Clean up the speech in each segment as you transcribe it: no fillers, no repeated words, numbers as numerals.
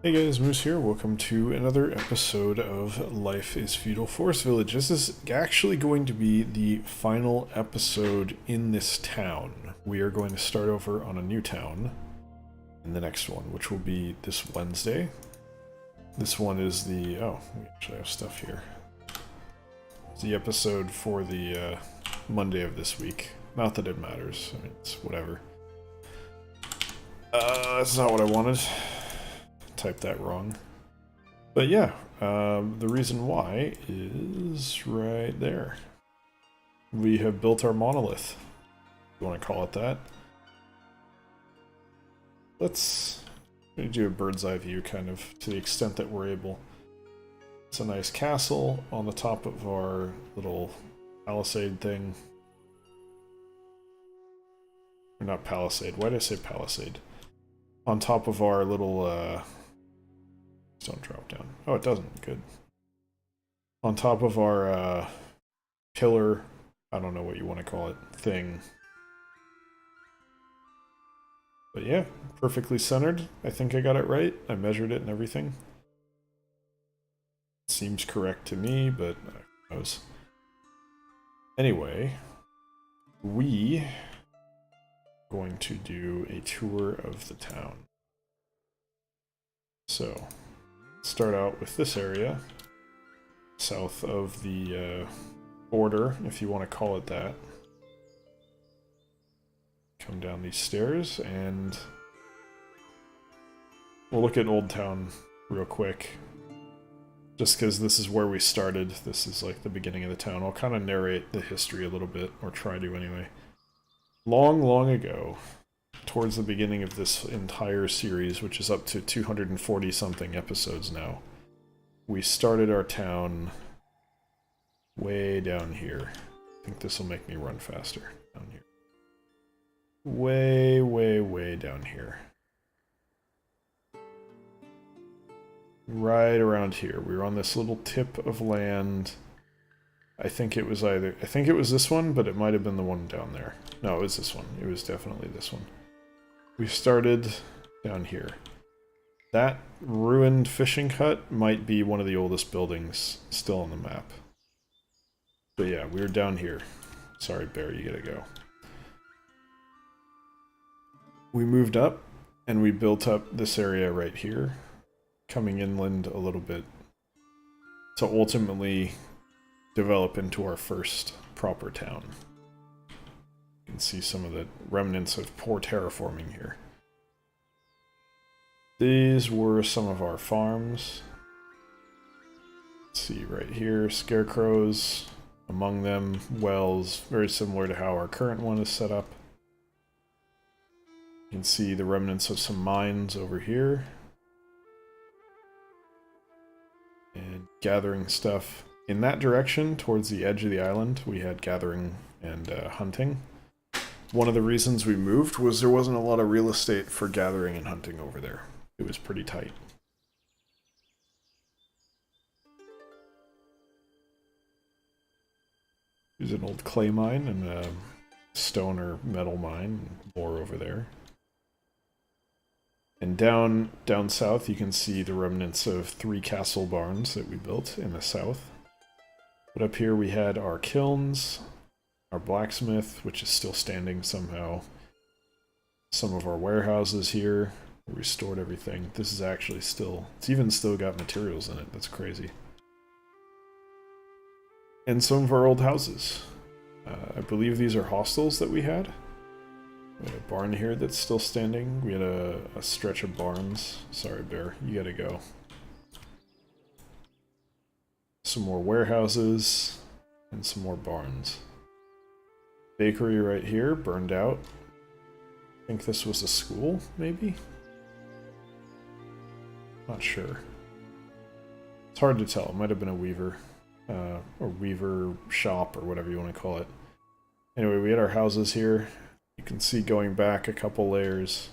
Hey guys, Moose here. Welcome to another episode of Life is Feudal Forest Village. This is actually going to be the final episode in this town. We are going to start over on a new town in the next one, which will be this Wednesday. This one is the... oh, we actually have stuff here. It's the episode for the Monday of this week. Not that it matters. I mean, it's whatever. That's not what I wanted. Typed that wrong. But yeah, the reason why is right there. We have built our monolith, if you want to call it that. Let's do a bird's eye view, kind of, to the extent that we're able. It's a nice castle on the top of our little palisade thing. Or not palisade, why did I say palisade? On top of our little, don't drop down. Oh, it doesn't. Good. On top of our pillar, I don't know what you want to call it, thing. But yeah, perfectly centered. I think I got it right. I measured it and everything. Seems correct to me, but who knows. Anyway, we are going to do a tour of the town. So, start out with this area, south of the border, if you want to call it that. Come down these stairs, and we'll look at Old Town real quick. Just because this is where we started, this is like the beginning of the town. I'll kind of narrate the history a little bit, or try to anyway. Long, long ago, towards the beginning of this entire series, which is up to 240 something episodes now, we started our town way down here. I think this will make me run faster. Down here. Way, way, way down here. Right around here. We were on this little tip of land. I think it was this one, but it might have been the one down there. No, it was this one. It was definitely this one. We started down here. That ruined fishing hut might be one of the oldest buildings still on the map. But yeah, we were down here. Sorry, Bear, you gotta go. We moved up, and we built up this area right here, coming inland a little bit, to ultimately develop into our first proper town. You can see some of the remnants of poor terraforming here. These were some of our farms. Let's see, right here, scarecrows, among them wells, very similar to how our current one is set up. You can see the remnants of some mines over here. And gathering stuff. In that direction, towards the edge of the island, we had gathering and hunting. One of the reasons we moved was there wasn't a lot of real estate for gathering and hunting over there. It was pretty tight. There's an old clay mine and a stone or metal mine, more over there. And down south you can see the remnants of 3 castle barns that we built in the south. But up here we had our kilns, our blacksmith, which is still standing somehow. Some of our warehouses here, where we stored everything. This is actually still, it's even still got materials in it, that's crazy. And some of our old houses. I believe these are hostels that we had. We had a barn here that's still standing. We had a stretch of barns. Sorry, Bear, you gotta go. Some more warehouses, and some more barns. Bakery right here, burned out. I think this was a school, maybe? Not sure. It's hard to tell. It might have been a weaver. Or weaver shop, or whatever you want to call it. Anyway, we had our houses here. You can see going back a couple layers.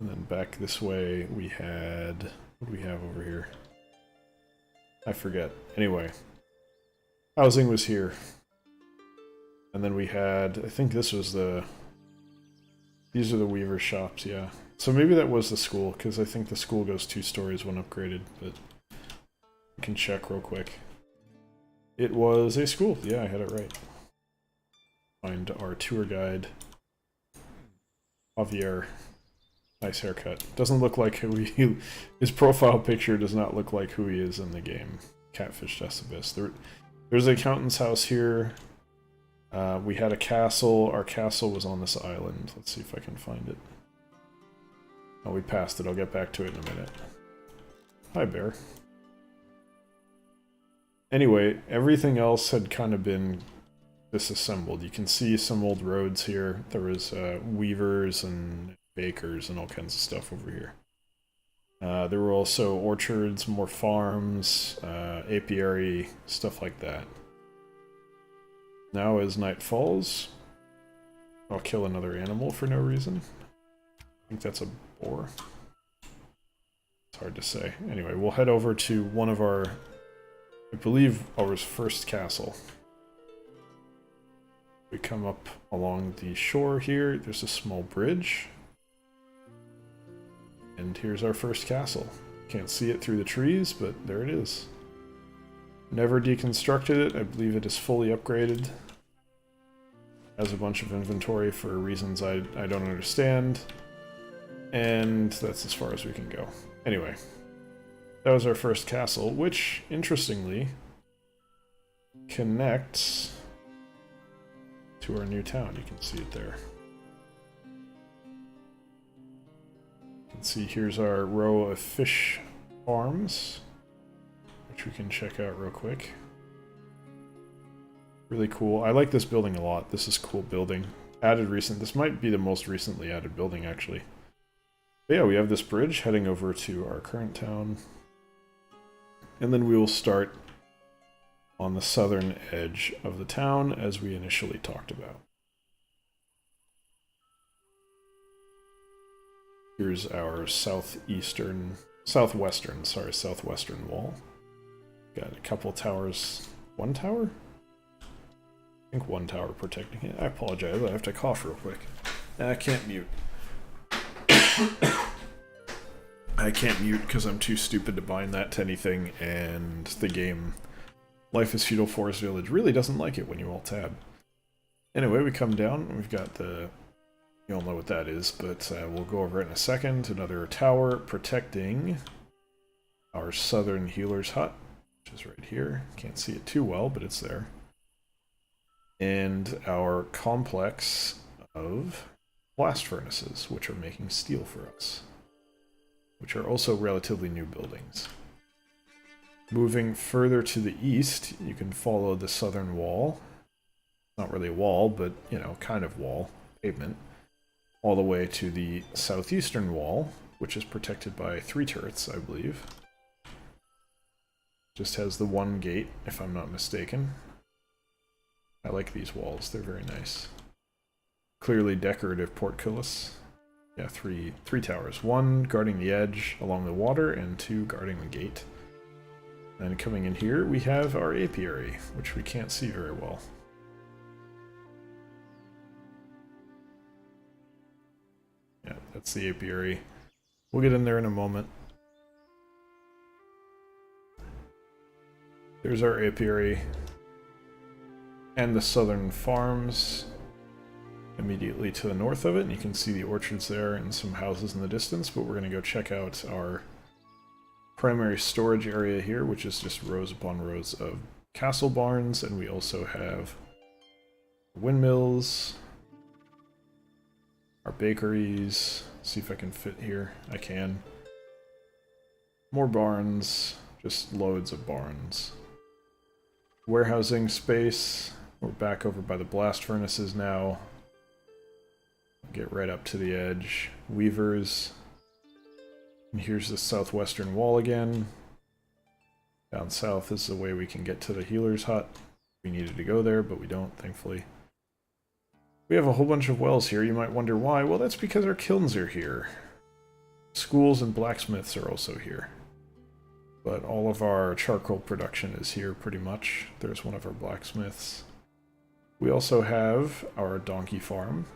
And then back this way we had... what do we have over here? I forget. Anyway. Housing was here. And then we had... I think this was the... these are the weaver shops, yeah. So maybe that was the school, because I think the school goes 2 stories when upgraded, but we can check real quick. It was a school. Yeah, I had it right. Find our tour guide. Javier. Nice haircut. Doesn't look like who he... His profile picture does not look like who he is in the game. Catfish Decibus. There's an accountant's house here. We had a castle. Our castle was on this island. Let's see if I can find it. Oh, we passed it. I'll get back to it in a minute. Hi, bear. Anyway, everything else had kind of been disassembled. You can see some old roads here. There was weavers and bakers and all kinds of stuff over here. There were also orchards, more farms, apiary, stuff like that. Now as night falls, I'll kill another animal for no reason. I think that's a boar. It's hard to say. Anyway, we'll head over to one of our, I believe, our first castle. We come up along the shore here. There's a small bridge. And here's our first castle. Can't see it through the trees, but there it is. Never deconstructed it. I believe it is fully upgraded. Has a bunch of inventory for reasons I don't understand. And that's as far as we can go. Anyway, that was our first castle, which, interestingly, connects to our new town. You can see it there. You can see here's our row of fish farms, which we can check out real quick. Really cool. I like this building a lot. This is a cool building. Added recent. This might be the most recently added building, actually. But yeah, we have this bridge heading over to our current town. And then we will start on the southern edge of the town, as we initially talked about. Here's our southwestern wall. Got a couple towers. One tower? I think one tower protecting it. I apologize, I have to cough real quick. And I can't mute. I can't mute because I'm too stupid to bind that to anything, and the game Life is Feudal Forest Village really doesn't like it when you alt-tab. Anyway, we come down, we've got the... You all know what that is, but we'll go over it in a second. Another tower protecting our southern healer's hut, which is right here. Can't see it too well, but it's there. And our complex of blast furnaces, which are making steel for us, which are also relatively new buildings. Moving further to the east, you can follow the southern wall. Not really a wall, but, you know, kind of wall, pavement, all the way to the southeastern wall, which is protected by 3 turrets, I believe. Just has the one gate, if I'm not mistaken. I like these walls, they're very nice. Clearly decorative portcullis. Yeah, three towers. 1 guarding the edge along the water, and 2 guarding the gate. And coming in here, we have our apiary, which we can't see very well. Yeah, that's the apiary. We'll get in there in a moment. There's our apiary. And the southern farms immediately to the north of it. And you can see the orchards there and some houses in the distance, but we're going to go check out our primary storage area here, which is just rows upon rows of castle barns, and we also have windmills, our bakeries. See if I can fit here. I can. More barns, just loads of barns. Warehousing space. We're back over by the blast furnaces now. Get right up to the edge. Weavers. And here's the southwestern wall again. Down south is the way we can get to the healer's hut. We needed to go there, but we don't, thankfully. We have a whole bunch of wells here. You might wonder why. Well, that's because our kilns are here. Schools and blacksmiths are also here. But all of our charcoal production is here, pretty much. There's one of our blacksmiths. We also have our donkey farm.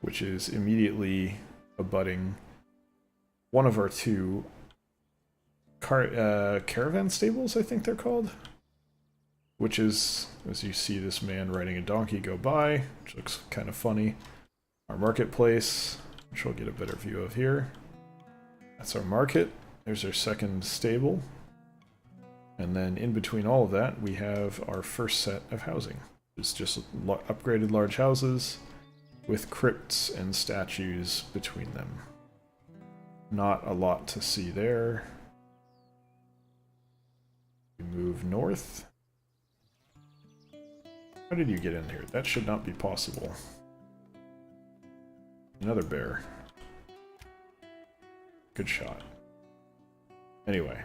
which is immediately abutting one of our two caravan stables, I think they're called. Which is, as you see this man riding a donkey go by, which looks kind of funny. Our marketplace, which we'll get a better view of here. That's our market. There's our second stable. And then in between all of that, we have our first set of housing. It's just upgraded large houses with crypts and statues between them. Not a lot to see there. We move north. How did you get in here? That should not be possible. Another bear. Good shot. Anyway,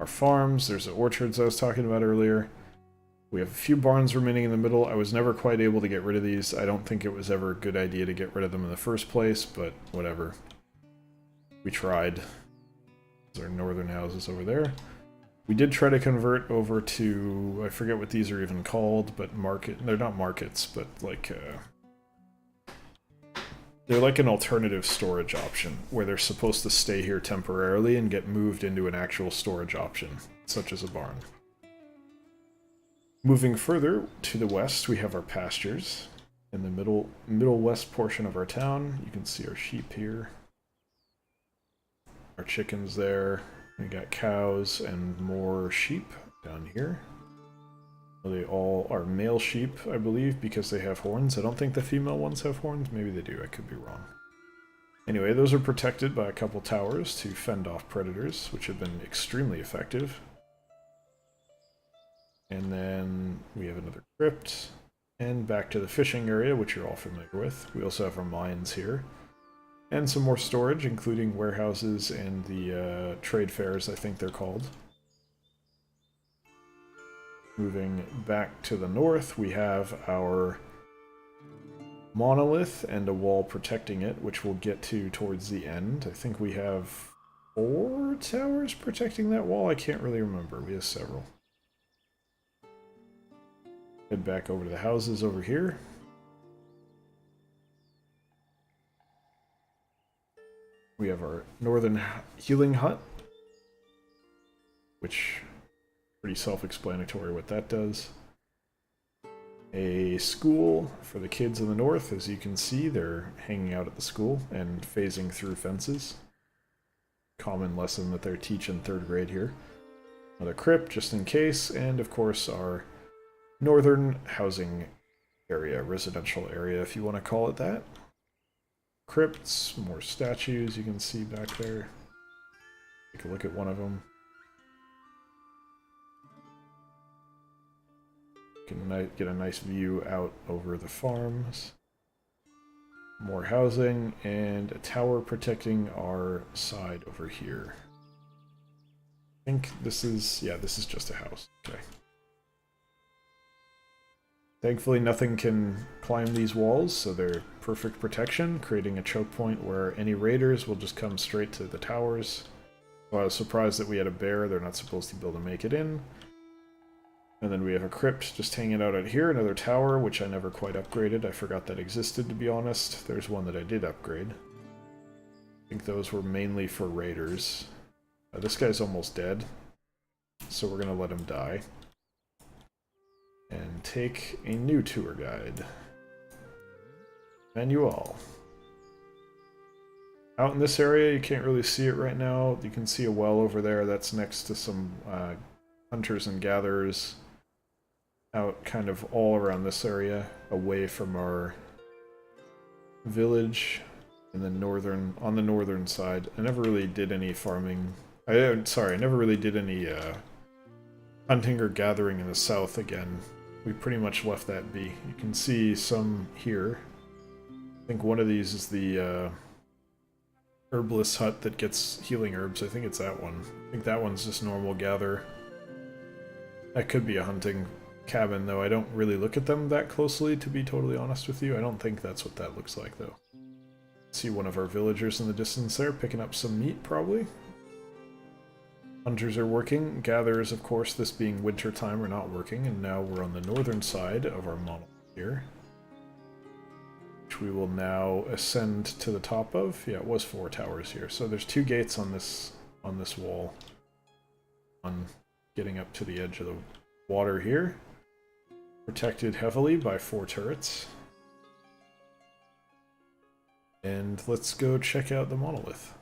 our farms, there's the orchards I was talking about earlier. We have a few barns remaining in the middle. I was never quite able to get rid of these. I don't think it was ever a good idea to get rid of them in the first place, but whatever. We tried. There's our northern houses over there. We did try to convert over to, I forget what these are even called, but they're not markets, but like, they're like an alternative storage option, where they're supposed to stay here temporarily and get moved into an actual storage option, such as a barn. Moving further to the west, we have our pastures. In the middle west portion of our town, you can see our sheep here. Our chickens there. We got cows and more sheep down here. They all are male sheep, I believe, because they have horns. I don't think the female ones have horns. Maybe they do. I could be wrong. Anyway, those are protected by a couple towers to fend off predators, which have been extremely effective. And then we have another crypt. And back to the fishing area, which you're all familiar with. We also have our mines here. And some more storage, including warehouses and the trade fairs, I think they're called. Moving back to the north, we have our monolith and a wall protecting it, which we'll get to towards the end. I think we have 4 towers protecting that wall. I can't really remember. We have several. Head back over to the houses over here. We have our northern healing hut, which pretty self-explanatory what that does. A school for the kids in the north. As you can see, they're hanging out at the school and phasing through fences. Common lesson that they teach in 3rd grade here. Another crypt, just in case, and of course our northern housing area, residential area, if you want to call it that. Crypts, more statues you can see back there. Take a look at one of them. Can get a nice view out over the farms. More housing, and a tower protecting our side over here. I think this is, yeah, this is just a house. Okay. Thankfully nothing can climb these walls, so they're perfect protection, creating a choke point where any raiders will just come straight to the towers. So I was surprised that we had a bear. They're not supposed to be able to make it in. And then we have a crypt just hanging out here, another tower, which I never quite upgraded. I forgot that existed, to be honest. There's one that I did upgrade. I think those were mainly for raiders. This guy's almost dead, so we're going to let him die. And take a new tour guide. Manuel. Out in this area, you can't really see it right now. You can see a well over there. That's next to some hunters and gatherers. Out kind of all around this area, away from our village in the northern, on the northern side. I never really did any farming. I never really did any hunting or gathering in the south again. We pretty much left that be. You can see some here. I think one of these is the herbalist hut that gets healing herbs. I think it's that one. I think that one's just normal gather. That could be a hunting cabin, though I don't really look at them that closely, to be totally honest with you. I don't think that's what that looks like, though. See one of our villagers in the distance there, picking up some meat, probably. Hunters are working. Gatherers, of course, this being winter time, are not working, and now we're on the northern side of our monolith here, which which we will now ascend to the top of. Yeah, it was 4 towers here. So there's 2 gates on this wall. On getting up to the edge of the water here. Protected heavily by 4 turrets. And let's go check out the monolith.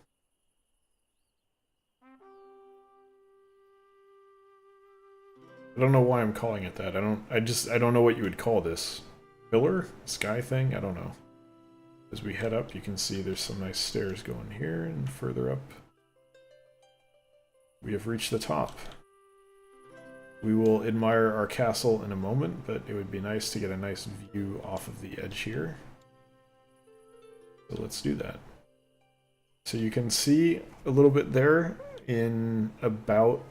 I don't know why I'm calling it that. I don't know what you would call this. Pillar? Sky thing? I don't know. As we head up, you can see there's some nice stairs going here, and further up, we have reached the top. We will admire our castle in a moment, but it would be nice to get a nice view off of the edge here. So let's do that. So you can see a little bit there in about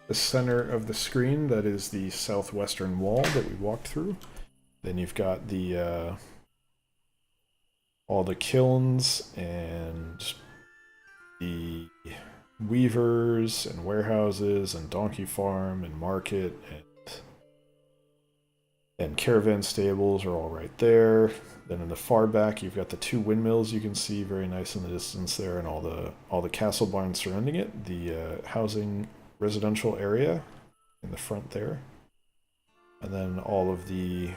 the center of the screen, that is the southwestern wall that we walked through. Then you've got the all the kilns and the weavers and warehouses and donkey farm and market and caravan stables are all right there. Then in the far back, you've got the 2 windmills you can see very nice in the distance there, and all the castle barns surrounding it. The housing residential area in the front there, and then all of the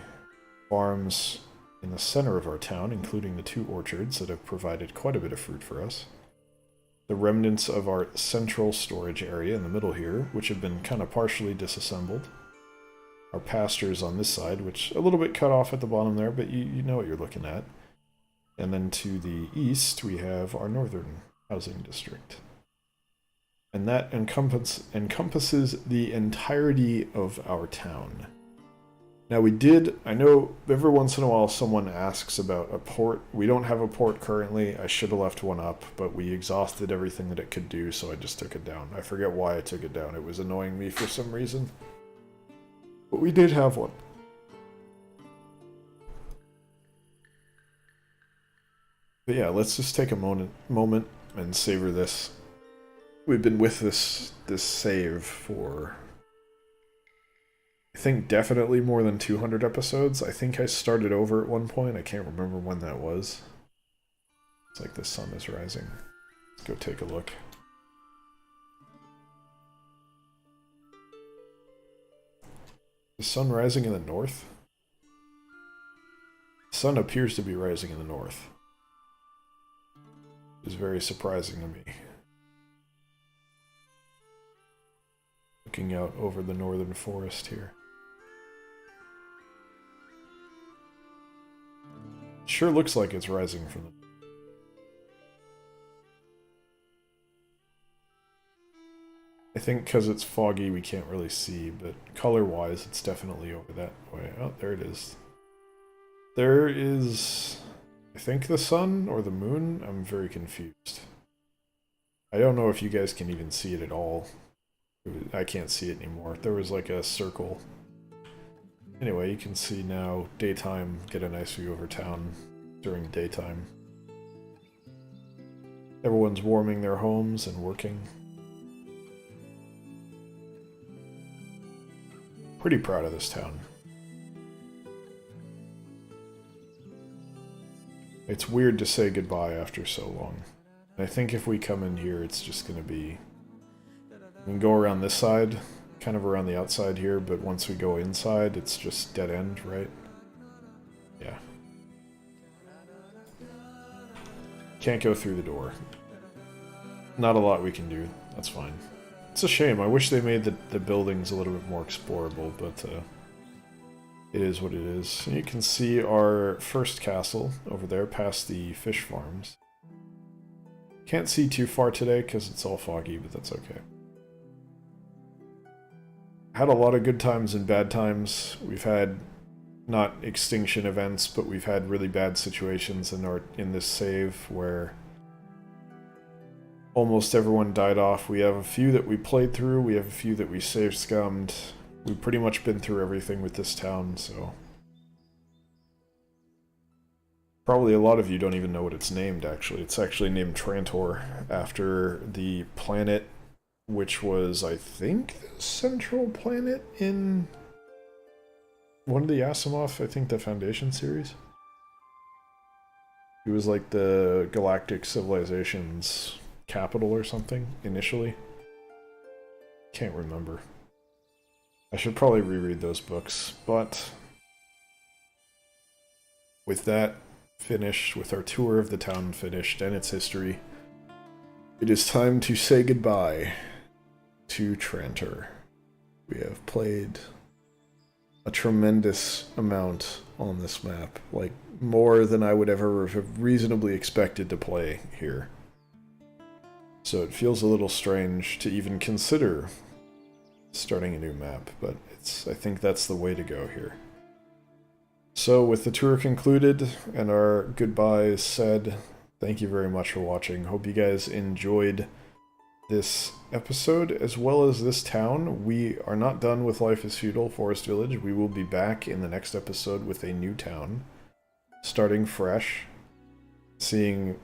farms in the center of our town, including the 2 orchards that have provided quite a bit of fruit for us. The remnants of our central storage area in the middle here, which have been kind of partially disassembled. Our pastures on this side, which a little bit cut off at the bottom there, but you know what you're looking at. And then to the east, we have our northern housing district. And that encompasses the entirety of our town. Now I know every once in a while someone asks about a port. We don't have a port currently. I should have left one up, but we exhausted everything that it could do, so I just took it down. I forget why I took it down. It was annoying me for some reason. But we did have one. But yeah, let's just take a moment and savor this. We've been with this save for, I think, definitely more than 200 episodes. I think I started over at one point. I can't remember when that was. It's like the sun is rising. Let's go take a look. The sun rising in the north? The sun appears to be rising in the north. It's very surprising to me. Looking out over the northern forest here. Sure looks like it's rising from the... I think because it's foggy we can't really see, but color-wise it's definitely over that way. Oh, there it is. There is, I think, the sun or the moon? I'm very confused. I don't know if you guys can even see it at all. I can't see it anymore. There was like a circle. Anyway, you can see now daytime, get a nice view over town during daytime. Everyone's warming their homes and working. Pretty proud of this town. It's weird to say goodbye after so long. And I think if we come in here, it's just going to be... We can go around this side, kind of around the outside here, but once we go inside, it's just dead end, right? Yeah. Can't go through the door. Not a lot we can do. That's fine. It's a shame. I wish they made the buildings a little bit more explorable, but it is what it is. And you can see our first castle over there past the fish farms. Can't see too far today because it's all foggy, but that's okay. Had a lot of good times and bad times. We've had not extinction events, but we've had really bad situations in this save where almost everyone died off. We have a few that we played through, we have a few that we save scummed. We've pretty much been through everything with this town, so... Probably a lot of you don't even know what it's named, actually. It's actually named Trantor, after the planet, which was, I think, the central planet in one of the Asimov, I think the Foundation series. It was like the Galactic Civilization's capital or something, initially. Can't remember. I should probably reread those books, but with that finished, with our tour of the town finished and its history, it is time to say goodbye to Trantor. We have played a tremendous amount on this map, like more than I would ever have reasonably expected to play here. So it feels a little strange to even consider starting a new map, but I think that's the way to go here. So with the tour concluded and our goodbyes said, thank you very much for watching. Hope you guys enjoyed this episode as well as this town. We are not done with Life is Feudal Forest Village. We will be back in the next episode with a new town, starting fresh, seeing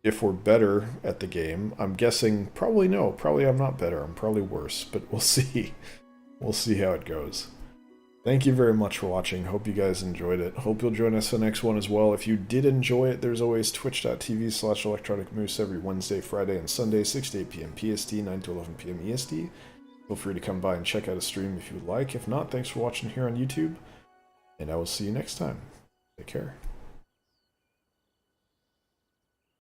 if we're better at the game. I'm guessing probably no. Probably I'm not better. I'm probably worse, but we'll see. We'll see how it goes. Thank you very much for watching. Hope you guys enjoyed it. Hope you'll join us for the next one as well. If you did enjoy it, there's always twitch.tv/electronicmoose every Wednesday, Friday, and Sunday, 6 to 8 p.m. PST, 9 to 11 p.m. EST. Feel free to come by and check out a stream if you would like. If not, thanks for watching here on YouTube, and I will see you next time. Take care.